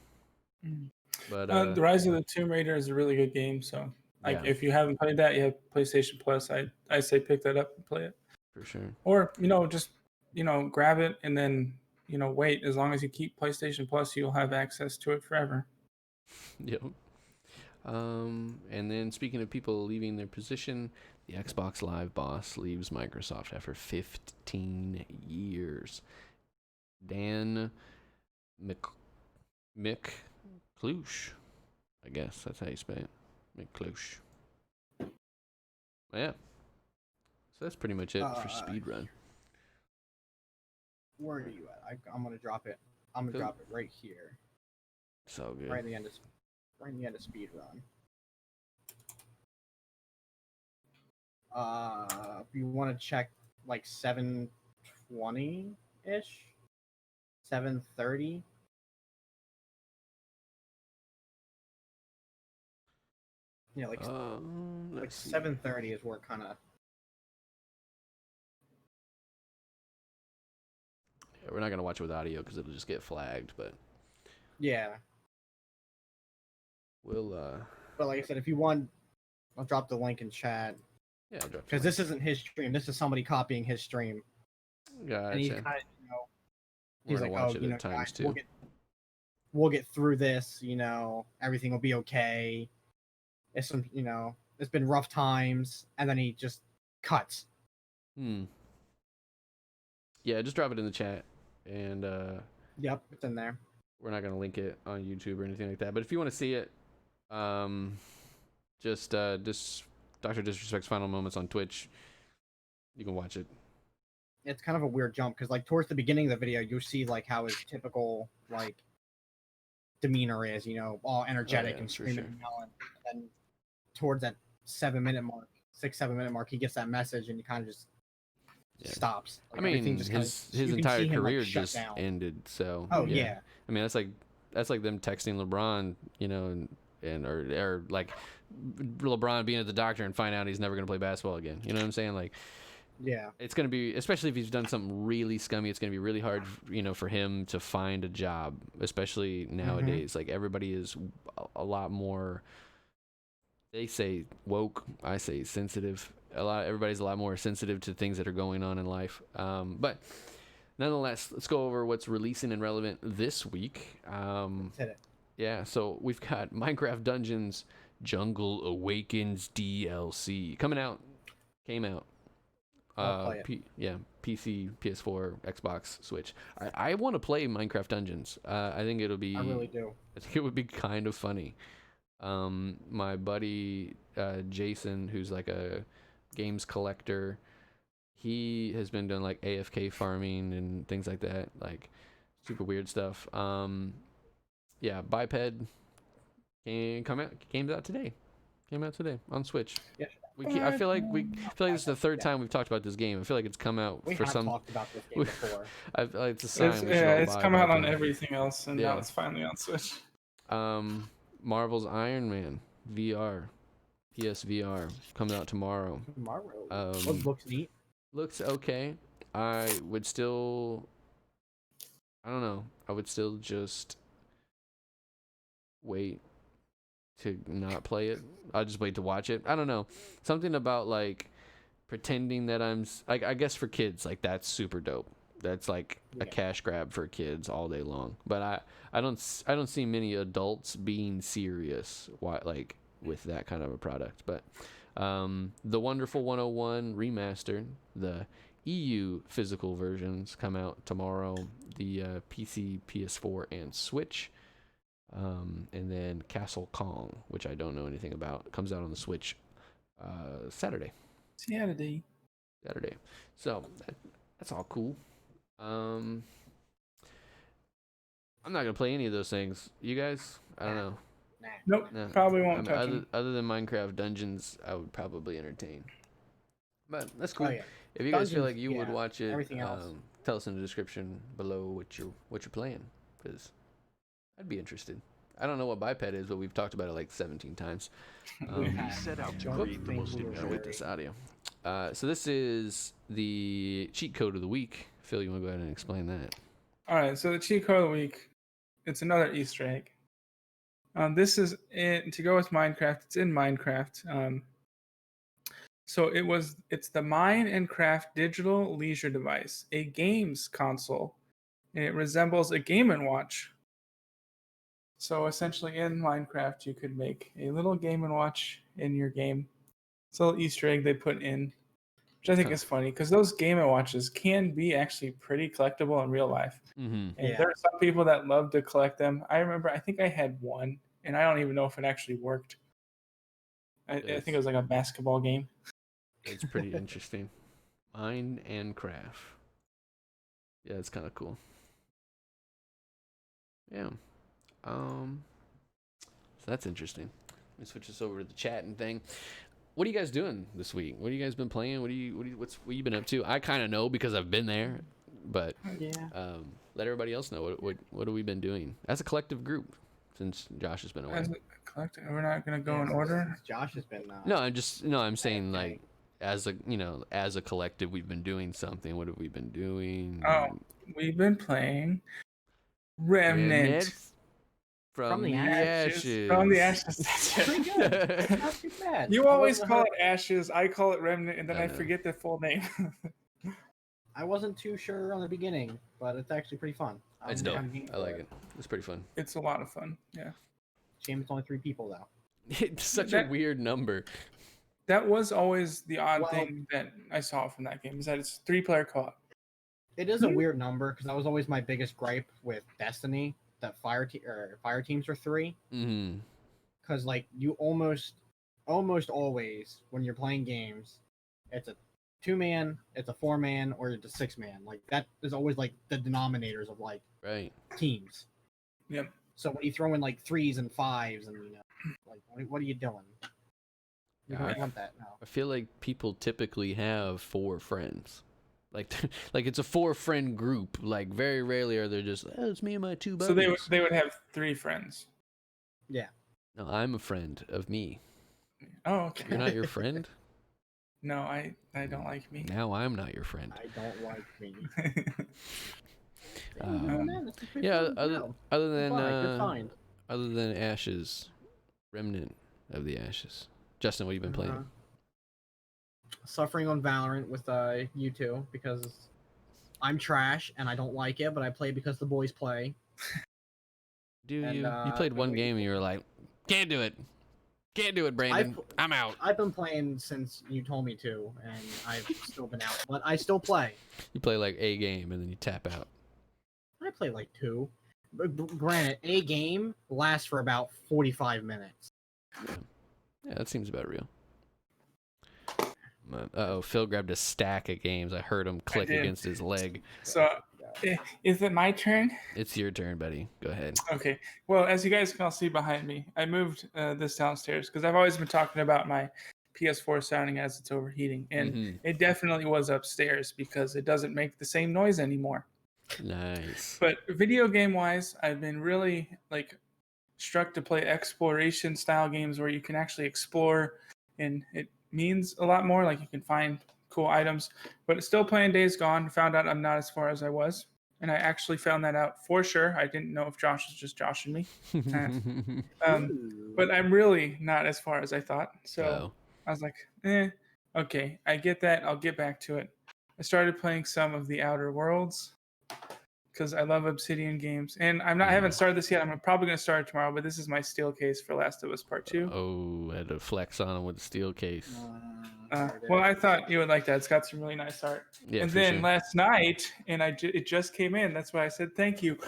But the Rise of the Tomb Raider is a really good game. So, if you haven't played that, you have PlayStation Plus. I say pick that up and play it for sure. Or just grab it and then wait. As long as you keep PlayStation Plus, you'll have access to it forever. Yep. And then speaking of people leaving their position, the Xbox Live boss leaves Microsoft after 15 years. Dan McClush, I guess that's how you spell it. McClush. Yeah. So that's pretty much it for speedrun. Where are you at? I'm gonna drop it. I'm gonna drop it right here. So good. Right in the end of speedrun. If you want to check like 7:20 ish, 7:30. Yeah, like 7:30 is where kind of. Yeah, we're not gonna watch it with audio because it'll just get flagged, but. Yeah. We'll. But like I said, if you want, I'll drop the link in chat. Yeah, I'll drop. Because this isn't his stream. This is somebody copying his stream. Gotcha. And he's kind of, he's like, watch oh, it at times too. We'll get through this. Everything will be okay. It's it's been rough times, and then he just cuts. Yeah, just drop it in the chat, and yep, it's in there. We're not gonna link it on YouTube or anything like that, but if you want to see it, just Dr. Disrespect's final moments on Twitch, you can watch it. It's kind of a weird jump because, like, towards the beginning of the video, you see like how his typical like demeanor is, all energetic and screaming and yelling. And then towards that 7 minute mark, 6-7 minute mark, he gets that message and he kind of just stops. Like, I mean, his entire career just ended. So yeah. I mean, that's like them texting LeBron, or like LeBron being at the doctor and find out he's never gonna play basketball again. You know what I'm saying? Like, yeah, it's gonna be, especially if he's done something really scummy, it's gonna be really hard, for him to find a job, especially nowadays. Like, everybody is a lot more. They say woke, I say sensitive. Everybody's a lot more sensitive to things that are going on in life. But nonetheless, let's go over what's releasing and relevant this week. Let's hit it. Yeah, so we've got Minecraft Dungeons Jungle Awakens DLC came out. I'll play it. PC, PS4, Xbox, Switch. I want to play Minecraft Dungeons. I think it'll be. I really do. I think it would be kind of funny. My buddy Jason, who's like a games collector, he has been doing like AFK farming and things like that, like super weird stuff. Biped came out today on Switch. Yeah. I feel like this is the third time we've talked about this game. I feel like it's come out we have talked about this game before. I feel like it's a sign. It's come out on everything else, and now it's finally on Switch. Marvel's Iron Man VR, PSVR, comes out tomorrow. Looks neat. Looks okay. I would still just wait to not play it. I'll just wait to watch it. I don't know. Something about like pretending that I guess for kids, like, that's super dope. That's like a cash grab for kids all day long. But I don't see many adults being serious with that kind of a product. But the Wonderful 101 remastered, the EU physical versions come out tomorrow. The PC, PS4, and Switch. And then Castle Kong, which I don't know anything about, comes out on the Switch Saturday. So that's all cool. I'm not gonna play any of those things. You guys? I don't know. Nope. No. Probably won't touch them. Other than Minecraft Dungeons, I would probably entertain. But that's cool. If you guys feel like you would watch it, tell us in the description below what you're playing, because I'd be interested. I don't know what Biped is, but we've talked about it like 17 times. Set out to create the most with this audio. So this is the cheat code of the week. Phil, you want to go ahead and explain that? All right. So the cheat code of the week, it's another Easter egg. This is to go with Minecraft. It's in Minecraft. So it's the Mine and Craft digital leisure device, a games console, and it resembles a Game & Watch. So essentially, in Minecraft, you could make a little Game & Watch in your game. It's a little Easter egg they put in, which I think is funny, because those Game & Watches can be actually pretty collectible in real life. Mm-hmm. And there are some people that love to collect them. I remember, I think I had one, and I don't even know if it actually worked. I think it was like a basketball game. It's pretty interesting. Mine and Craft. Yeah, it's kind of cool. Yeah. So that's interesting. Let me switch this over to the chatting thing. What are you guys doing this week? What have you guys been playing? What you been up to? I kind of know because I've been there, but let everybody else know what have we been doing as a collective group since Josh has been away. As a collective, we're not gonna go in order. Josh has been. I'm saying like as a collective, we've been doing something. What have we been doing? Oh, we've been playing Remnant. From the ashes. From the ashes. Pretty good. That's not too bad. You always call it ashes. I call it Remnant, and then I forget the full name. I wasn't too sure on the beginning, but it's actually pretty fun. It's dope. I like it. It's pretty fun. It's a lot of fun. Yeah. Shame it's only 3 people though. It's such a weird number. That was always the odd thing that I saw from that game, is that it's 3-player co-op. It is a weird number because that was always my biggest gripe with Destiny, that fire teams are 3. Mm-hmm. Because like you almost always when you're playing games, it's a 2-man, it's a 4-man, or it's a 6-man. Like that is always like the denominators of like teams. Yep. So when you throw in like 3s and 5s, and like what are you doing? You don't want that. No. I feel like people typically have 4 friends. Like it's a 4-friend group. Like very rarely are they just, it's me and my 2 buddies. So they would have 3 friends. Yeah. No, I'm a friend of me. Oh, okay. You're not your friend? No, I don't like me. Now I'm not your friend. I don't like me. Yeah, other than other than Ashes, Remnant of the Ashes. Justin, what have you been playing? Suffering on Valorant with you two because I'm trash and I don't like it, but I play because the boys play. You played one game and you were like, can't do it, Brandon. I'm out. I've been playing since you told me to, and I've still been out, but I still play. You play like a game and then you tap out. I play like 2. Granted, a game lasts for about 45 minutes. Yeah, that seems about real. Phil grabbed a stack of games. I heard him click against his leg. So, is it my turn? It's your turn, buddy. Go ahead. Okay. Well, as you guys can all see behind me, I moved this downstairs because I've always been talking about my PS4 sounding as it's overheating. And it definitely was upstairs because it doesn't make the same noise anymore. Nice. But video game-wise, I've been really, struck to play exploration style games where you can actually explore, and it means a lot more. Like you can find cool items, but still playing Days Gone. Found out I'm not as far as I was, and I actually found that out for sure. I didn't know if Josh was just joshing me, but I'm really not as far as I thought. So I was like, okay, I get that. I'll get back to it. I started playing some of the Outer Worlds because I love Obsidian games, and I haven't started this yet. I'm probably going to start it tomorrow, but this is my steel case for Last of Us Part 2. Oh, I had to flex on him with the steel case. Well, I thought you would like that. It's got some really nice art. Yeah, and then last night, and it just came in. That's why I said thank you.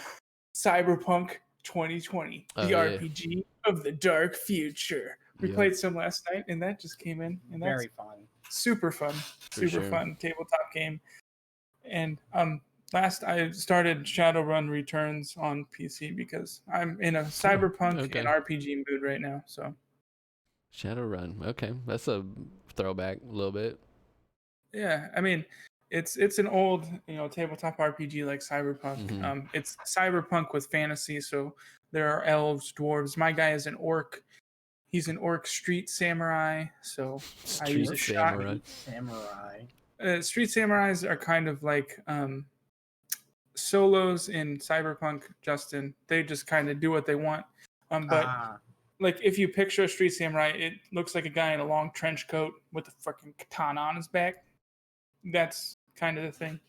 Cyberpunk 2020, the RPG of the dark future. We played some last night, and that just came in. And that's very fun. Super fun. Super fun tabletop game. And last I started Shadowrun Returns on PC because I'm in a cyberpunk and RPG mood right now. So Shadowrun, okay, that's a throwback a little bit. Yeah, I mean, it's an old tabletop RPG like Cyberpunk. It's cyberpunk with fantasy, so there are elves, dwarves. My guy is an orc. He's an orc street samurai, so I use a samurai. Street samurais are kind of like solos in Cyberpunk, Justin. They just kind of do what they want. But like if you picture a street samurai, it looks like a guy in a long trench coat with a fucking katana on his back. That's kind of the thing.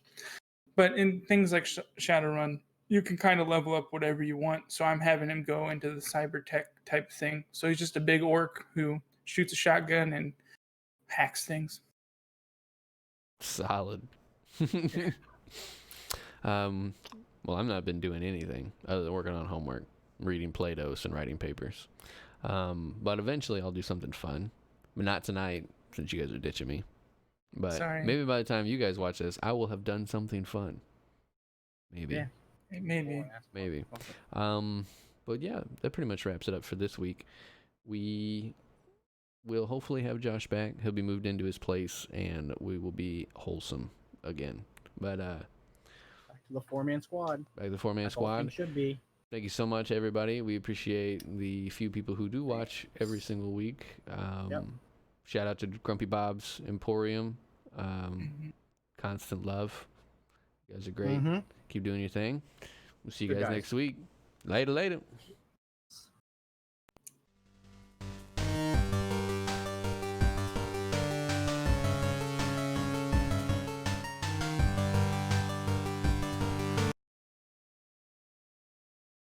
But in things like Shadowrun, you can kind of level up whatever you want. So I'm having him go into the cyber tech type thing. So he's just a big orc who shoots a shotgun and hacks things. Solid. Well, I've not been doing anything other than working on homework, reading Play-Dohs and writing papers. But eventually I'll do something fun. But not tonight, since you guys are ditching me. But maybe by the time you guys watch this, I will have done something fun. Maybe. Yeah, maybe. Maybe. But yeah, that pretty much wraps it up for this week. We will hopefully have Josh back. He'll be moved into his place, and we will be wholesome again. But back to the 4-man squad. Back to the 4-man squad. Should be. Thank you so much, everybody. We appreciate the few people who do watch every single week. Shout out to Grumpy Bob's Emporium. Constant love. You guys are great. Keep doing your thing. We'll see you guys next week. Later.